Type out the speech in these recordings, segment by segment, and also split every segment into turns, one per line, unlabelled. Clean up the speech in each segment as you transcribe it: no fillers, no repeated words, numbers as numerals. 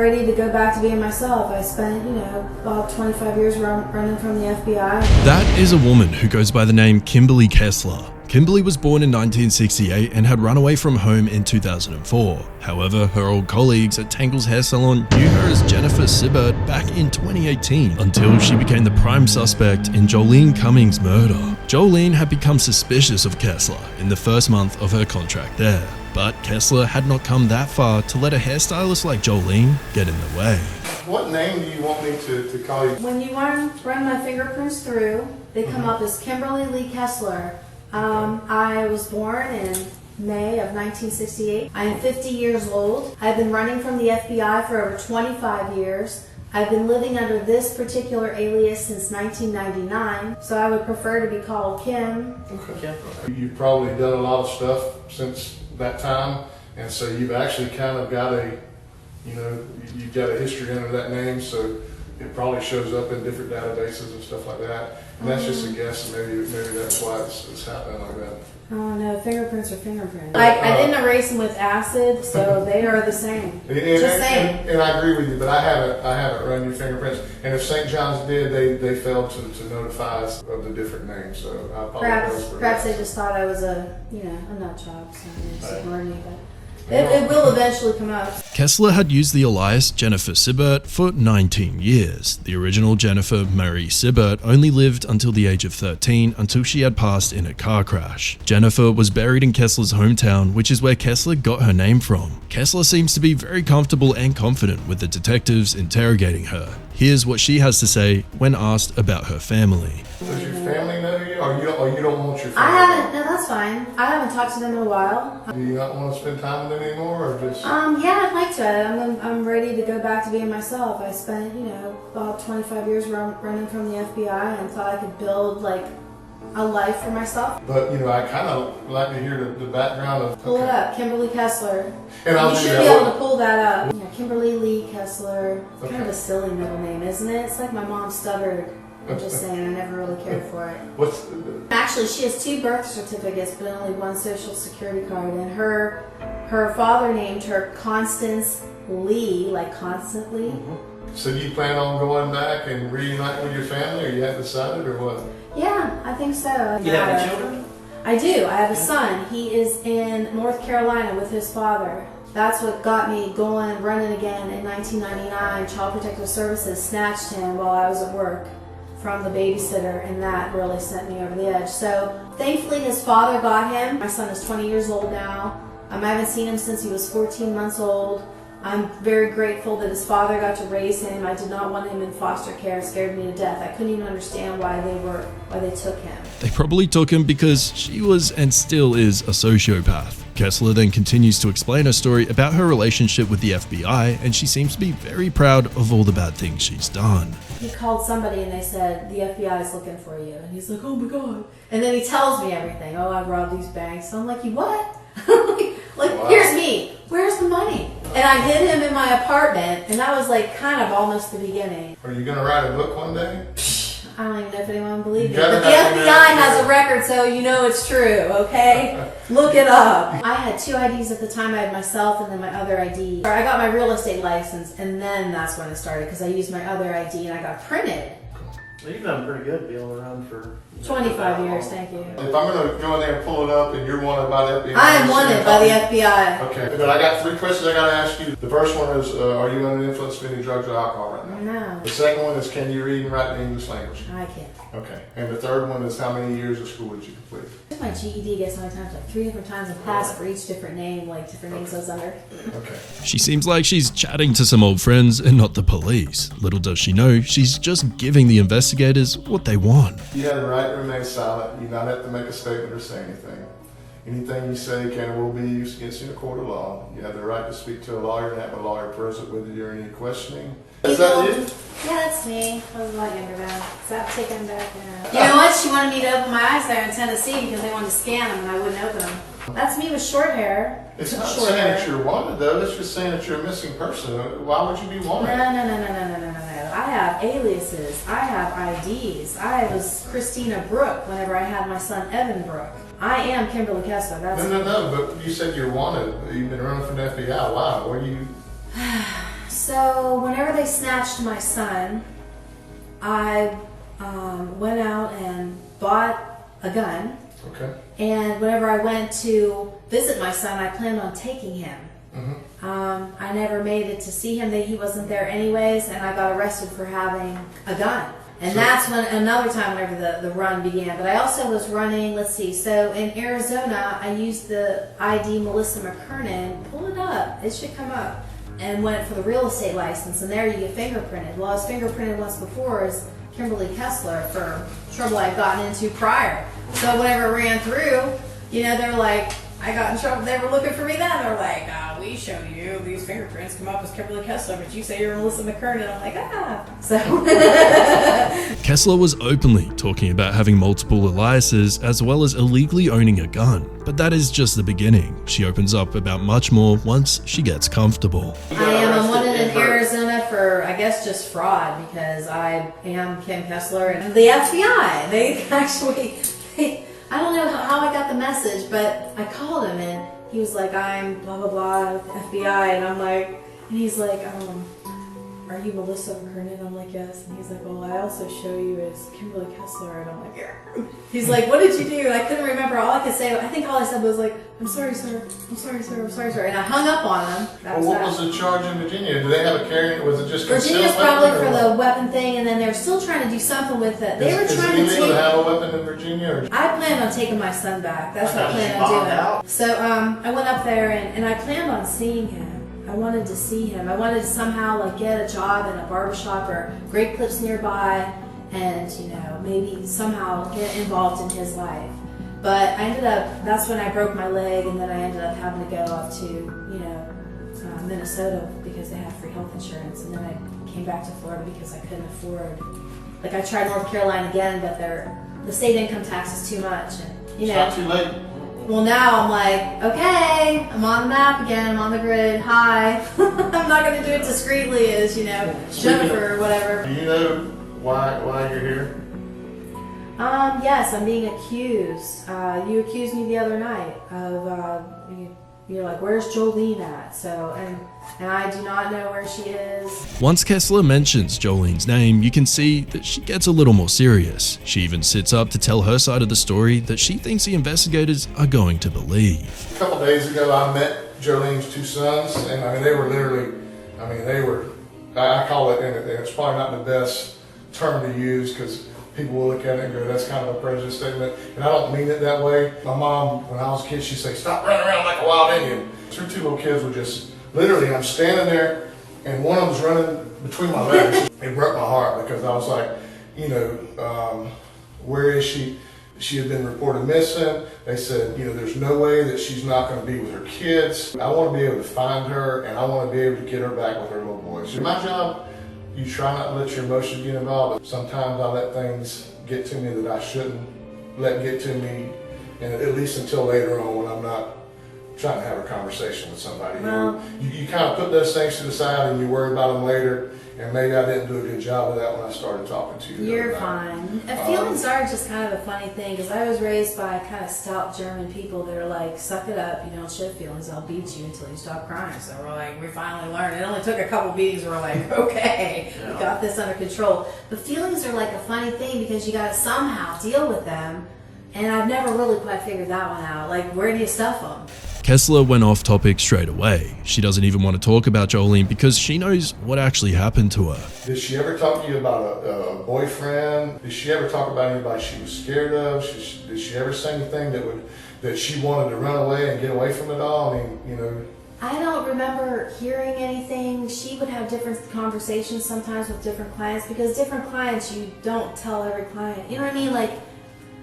ready to go back to being myself. I spent, about 25 years running from the FBI.
That is a woman who goes by the name Kimberly Kessler. Kimberly was born in 1968 and had run away from home in 2004. However, her old colleagues at Tangle's hair salon knew her as Jennifer Sibbert back in 2018 until she became the prime suspect in Jolene Cummings' murder. Jolene had become suspicious of Kessler in the first month of her contract there, but Kessler had not come that far to let a hairstylist like Jolene get in the way.
What name do you want me to call you?
When you run my fingerprints through, they come up as Kimberly Lee Kessler. I was born in May of 1968. I am 50 years old. I've been running from the FBI for over 25 years. I've been living under this particular alias since 1999, so I would prefer to be called Kim.
Okay. You've probably done a lot of stuff since that time, and so you've actually kind of got you've got a history under that name, so it probably shows up in different databases and stuff like that. And that's just a guess, and maybe that's why it's happening like that.
Oh no, fingerprints are fingerprints. I didn't erase them with acid, so they are the same. Just saying.
And I agree with you, but I haven't run your fingerprints. And if St. John's did, they failed to notify us of the different names. So I apologize for
perhaps
that.
they just thought I was a nut job, so they just ignored me. But it will eventually come out.
Kessler had used the alias Jennifer Sibbert for 19 years. The original Jennifer Marie Sibbert only lived until the age of 13 until she had passed in a car crash. Jennifer was buried in Kessler's hometown, which is where Kessler got her name from. Kessler seems to be very comfortable and confident with the detectives interrogating her. Here's what she has to say when asked about her family.
Does your family know you, or you don't want your family?
I haven't. No, that's fine. I haven't talked to them in a while.
Do you not want to spend time with them anymore, or just?
Yeah, I'd like to. I'm ready to go back to being myself. I spent, about 25 years running from the FBI and thought I could build like a life for myself.
But I kind of like to hear the background of.
Pull it up, Kimberly Kessler.
And I'll
you
do
should
that.
be able to pull that up. Yeah, Kimberly Lee Kessler. It's kind of a silly middle name, isn't it? It's like my mom stuttered. I'm just saying, I never really cared for it. Actually, she has 2 birth certificates, but only 1 social security card. And her father named her Constance Lee, like constantly.
Mm-hmm. So do you plan on going back and reuniting with your family, or you haven't decided, or what?
Yeah, I think so.
You have any children?
I do. I have a son. He is in North Carolina with his father. That's what got me going, running again in 1999. Child Protective Services snatched him while I was at work from the babysitter, and that really sent me over the edge. So thankfully his father got him. My son is 20 years old now. I haven't seen him since he was 14 months old. I'm very grateful that his father got to raise him. I did not want him in foster care. It scared me to death. I couldn't even understand why they took him.
They probably took him because she was and still is a sociopath. Kessler then continues to explain her story about her relationship with the FBI, and she seems to be very proud of all the bad things she's done.
He called somebody and they said, the FBI is looking for you. And he's like, oh my God. And then he tells me everything. Oh, I robbed these banks. So I'm like, you what? Wow. Here's me. Where's the money? And I hid him in my apartment, and that was like kind of almost the beginning.
Are you going to write a book one day?
I don't even know if anyone will believe me. But the FBI has a record, so you know it's true, okay? Look it up. I had 2 IDs at the time. I had myself and then my other ID. I got my real estate license, and then that's when it started, because I used my other ID and I got printed.
Well, you've done pretty good being around for
25 years, thank you.
If I'm going to go in there and pull it up and you're wanted by the FBI.
I am wanted by the FBI.
Okay, but I got 3 questions I got to ask you. The first one is, are you under the influence of any drugs or alcohol right now?
No.
The second one is, can you read and write the English language?
I can't.
Okay. And the third one is, how many years of school did you complete?
My GED gets so many times, like 3 different times I've passed for each different name, like different names I was under.
Okay.
She seems like she's chatting to some old friends and not the police. Little does she know, she's just giving the investigators what they want.
You have the right to remain silent. You do not have to make a statement or say anything. Anything you say can or will be used against you in a court of law. You have the right to speak to a lawyer and have a lawyer present with you during any questioning. Is that you?
Yeah, that's me. I was a lot younger then. Is that taken back now? You know what? She wanted me to open my eyes there in Tennessee because they wanted to scan them and I wouldn't open them. That's me with short hair.
It's not saying that you're wanted though. It's just saying that you're a missing person. Why would you be wanted?
No. I have aliases. I have IDs. I was Christina Brooke whenever I had my son Evan Brooke. I am Kimberly Kessler. That's
No, but you said you're wanted. You've been running from the FBI. Why? What are you...
So whenever they snatched my son, I went out and bought a gun.
Okay.
And whenever I went to visit my son, I planned on taking him. I never made it to see him. He wasn't there anyways, and I got arrested for having a gun. And that's when another time whenever the run began. But I also was running, let's see, so in Arizona, I used the ID Melissa McKernan. Pull it up, it should come up. And went for the real estate license, and there you get fingerprinted. Well, I was fingerprinted once before as Kimberly Kessler for trouble I'd gotten into prior. So whenever it ran through, you know, they were like, I got in trouble. They were looking for me then. They were like, we show you these fingerprints come up as Kimberly Kessler, but you say you're Melissa McKernan. I'm like, So
Kessler was openly talking about having multiple aliases as well as illegally owning a gun. But that is just the beginning. She opens up about much more once she gets comfortable.
I'm wanted in Arizona for, I guess, just fraud because I am Kim Kessler. And the FBI, they actually, I don't know how I got the message, but I called him and he was like, I'm blah, blah, blah, FBI. And I'm like, and he's like, are you Melissa McKernan? I'm like, yes. And he's like, well, I also show you as Kimberly Kessler. And I'm like, yeah. He's like, what did you do? And I couldn't remember. All I could say, I think all I said was like, I'm sorry, sir. I'm sorry, sir. I'm sorry, sir. And I hung up on him.
Well, what was the charge in Virginia? Do they have a carrying? Was it just
Virginia's probably for the weapon thing, and then they're still trying to do something with it. They were trying to
illegal to have a weapon in Virginia? Or?
I plan on taking my son back. That's what I plan on doing. So I went up there and I planned on seeing him. I wanted to see him. I wanted to somehow like get a job in a barbershop or Great Clips nearby, and you know maybe somehow get involved in his life. But I ended up. That's when I broke my leg, and then I ended up having to go up to Minnesota because they have free health insurance, and then I came back to Florida because I couldn't afford. Like I tried North Carolina again, but the state income tax is too much, and you know.
It's not too late.
Well, now I'm like, okay, I'm on the map again, I'm on the grid, hi. I'm not going to do it discreetly as, you know, Jennifer or whatever.
Do you know why you're here?
Yes, I'm being accused. You accused me the other night of, you're like, where's Jolene at? So, and I do not know where she is.
Once Kessler mentions Jolene's name, you can see that she gets a little more serious. She even sits up to tell her side of the story that she thinks the investigators are going to believe.
A couple days ago, I met Jolene's two sons, and I mean, they were literally, I call it, and it's probably not the best term to use because people will look at it and go, that's kind of a prejudice statement. And I don't mean it that way. My mom, when I was a kid, she'd say, stop running around like a wild Indian. Her two little kids were just, literally, I'm standing there, and one of them's running between my legs. It broke my heart because I was like, you know, where is she? She had been reported missing. They said, you know, there's no way that she's not going to be with her kids. I want to be able to find her, and I want to be able to get her back with her little boys. My job, you try not to let your emotions get involved. Sometimes I let things get to me that I shouldn't let get to me, and at least until later on when I'm not trying to have a conversation with somebody.
Well,
you kind of put those things to the side and you worry about them later, and maybe I didn't do a good job of that when I started talking to you.
You're fine. Feelings are just kind of a funny thing because I was raised by kind of stout German people that are like, suck it up, you don't show feelings, I'll beat you until you stop crying. So we're like, we finally learned. It only took a couple beatings, we're like, okay, we got this under control. But feelings are like a funny thing because you got to somehow deal with them, and I've never really quite figured that one out. Like, where do you stuff them?
Kessler went off topic straight away. She doesn't even want to talk about Jolene because she knows what actually happened to her.
Did she ever talk to you about a boyfriend? Did she ever talk about anybody she was scared of? Did she ever say anything that she wanted to run away and get away from it all? I mean, you know.
I don't remember hearing anything. She would have different conversations sometimes with different clients because different clients, you don't tell every client. You know what I mean? Like,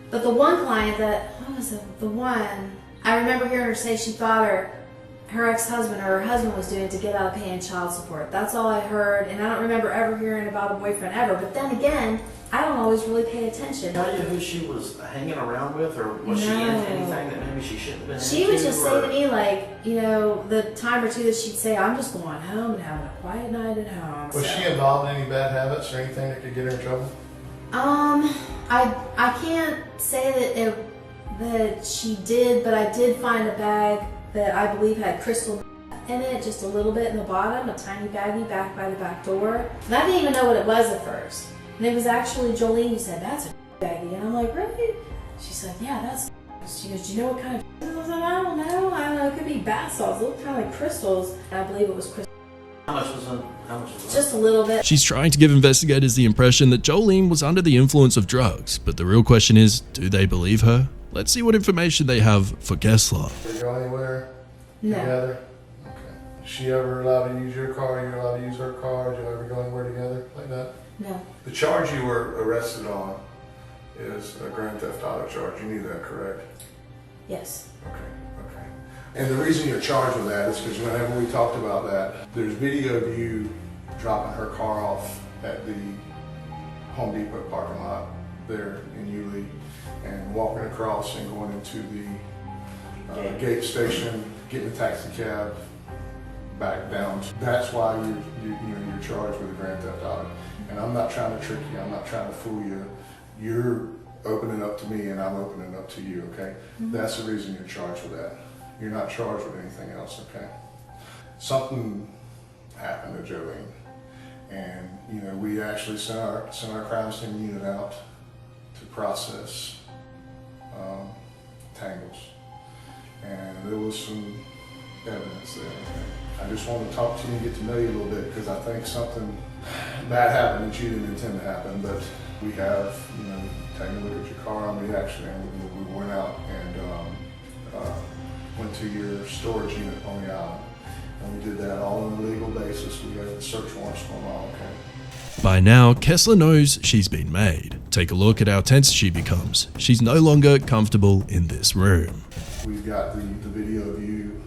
but the one client that, what was it? The one, I remember hearing her say she thought her ex-husband or her husband was doing it to get out of paying child support. That's all I heard, and I don't remember ever hearing about a boyfriend ever. But then again, I don't always really pay attention.
Tell you who she was hanging around with, or was she into anything that maybe she shouldn't have been
She
into?
would just say to me, like, you know, the time or two that she'd say, I'm just going home and having a quiet night at home.
Was she involved in any bad habits or anything that could get her in trouble?
I can't say that she did, but I did find a bag that I believe had crystal in it, just a little bit in the bottom, a tiny baggie back by the back door. And I didn't even know what it was at first. And it was actually Jolene who said, "That's a baggie." And I'm like, "Really?" She said, "Yeah, that's." She goes, "Do you know what kind of?" I was like, "I don't know. It could be bath salts. It looked kind of like crystals." And I believe it was crystals.
How much was it? How much was it?
Just a little bit.
She's trying to give investigators the impression that Jolene was under the influence of drugs, but the real question is, do they believe her? Let's see what information they have for Kessler.
Do you go anywhere
No.
together? Okay. Is she ever allowed to use your car? You're allowed to use her car? Do you ever go anywhere together like that?
No.
The charge you were arrested on is a grand theft auto charge. You knew that, correct?
Yes.
Okay. And the reason you're charged with that is because whenever we talked about that, there's video of you dropping her car off at the Home Depot parking lot there in Yulee and walking across and going into the gate station, getting a taxi cab back down. That's why you're charged with a grand theft auto. And I'm not trying to trick you. I'm not trying to fool you. You're opening up to me and I'm opening up to you, okay? Mm-hmm. That's the reason you're charged with that. You're not charged with anything else, okay? Something happened to Jolene. And, we actually sent our crime scene unit out to process tangles. And there was some evidence there, okay? I just want to talk to you and get to know you a little bit because I think something bad happened that you didn't intend to happen, but we have, taken a look at your car and we went out and went to your storage unit on the island. And we did that all on a legal basis. We got search warrants going on, okay?
By now, Kessler knows she's been made. Take a look at how tense she becomes. She's no longer comfortable in this room.
We've got the video of you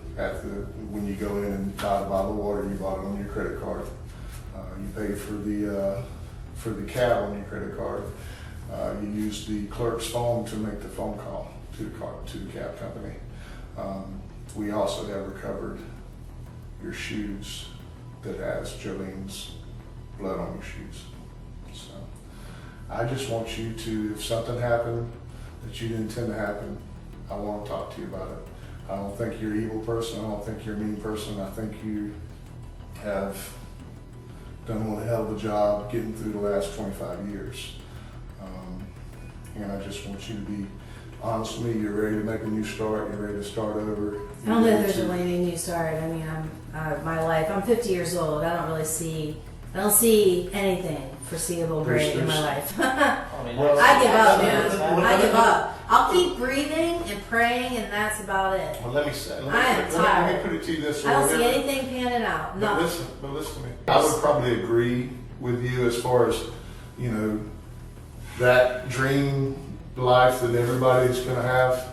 when you go in and buy a bottle of water, you bought it on your credit card. You paid for the cab on your credit card. You used the clerk's phone to make the phone call to the cab company. We also have recovered your shoes that has Jolene's blood on your shoes. So I just want you to, if something happened that you didn't intend to happen, I want to talk to you about it. I don't think you're an evil person. I don't think you're a mean person. I think you have done one hell of a job getting through the last 25 years. And I just want you to be honest with me. You're ready to make a new start. You're ready to start over.
I don't know if there's a new start. I mean, my life, I'm 50 years old. I don't see anything foreseeable great in my life. I give up, man. I give up. I'll keep breathing and praying, and that's about it.
Well, let me say,
I am tired.
Let me put it to you this way.
I don't see anything panning out.
But
No.
listen to me. I would probably agree with you as far as, that dream life that everybody's going to have.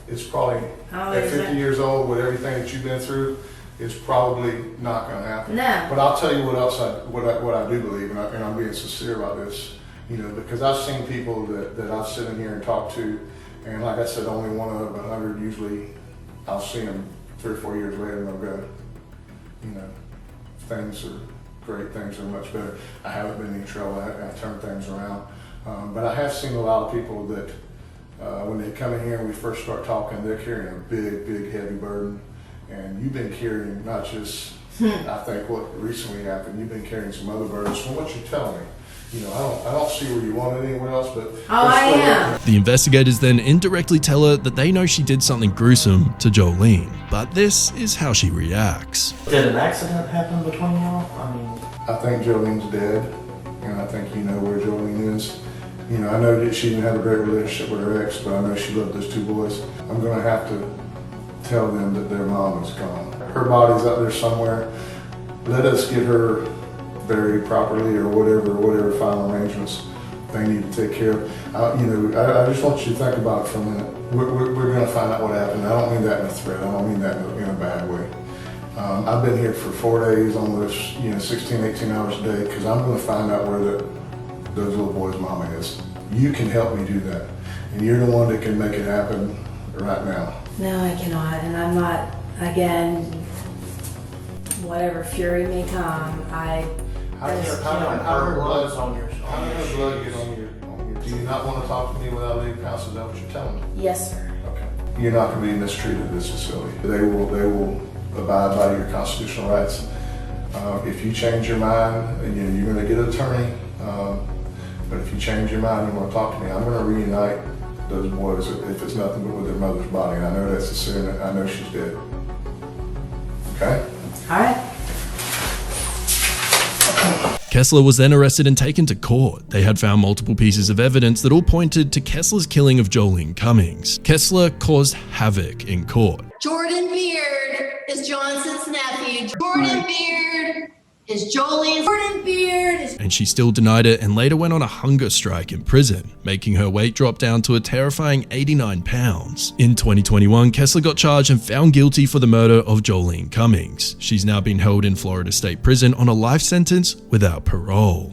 It's probably, at 50 years old, with everything that you've been through, it's probably not going to happen.
No.
But I'll tell you what else what I do believe, and I'm being sincere about this, because I've seen people that I've sit in here and talked to, and like I said, only one of 100, usually I'll see them 3 or 4 years later and they'll go, things are great, things are much better. I haven't been in any trouble, I've turned things around. But I have seen a lot of people that when they come in here and we first start talking, they're carrying a big, heavy burden. And you've been carrying not just, I think what recently happened, you've been carrying some other burdens from what you're telling me. I don't see where you want it anywhere else, but...
Oh, I am.
The investigators then indirectly tell her that they know she did something gruesome to Jolene, but this is how she reacts.
Did an accident happen between y'all?
I think Jolene's dead, and I think you know where Jolene is. I know that she didn't have a great relationship with her ex, but I know she loved those 2 boys. I'm going to have to tell them that their mom is gone. Her body's out there somewhere. Let us get her buried properly or whatever final arrangements they need to take care of. I just want you to think about it for a minute. We're going to find out what happened. I don't mean that in a threat. I don't mean that in a bad way. I've been here for 4 days, almost 16, 18 hours a day, because I'm going to find out where those little boys' mama is. You can help me do that. And you're the one that can make it happen right now.
No, I cannot. And I'm not, again, whatever fury may come,
How did her blood get on your? Do you not want to talk to me without leaving house? Is that what you're telling me?
Yes, sir.
Okay. You're not going to be mistreated at this facility. They will abide by your constitutional rights. If you change your mind, again, you're going to get an attorney, but if you change your mind and want to talk to me, I'm going to reunite those boys if it's nothing but with their mother's body. And I know that's a sin. I know she's dead. Okay?
All right.
Kessler was then arrested and taken to court. They had found multiple pieces of evidence that all pointed to Kessler's killing of Jolene Cummings. Kessler caused havoc in court.
Jordan Beard is Johnson's nephew. Jordan Beard is Jolene's. Jordan Beard is.
And she still denied it and later went on a hunger strike in prison, making her weight drop down to a terrifying 89 pounds. In 2021, Kessler got charged and found guilty for the murder of Jolene Cummings. She's now been held in Florida State Prison on a life sentence without parole.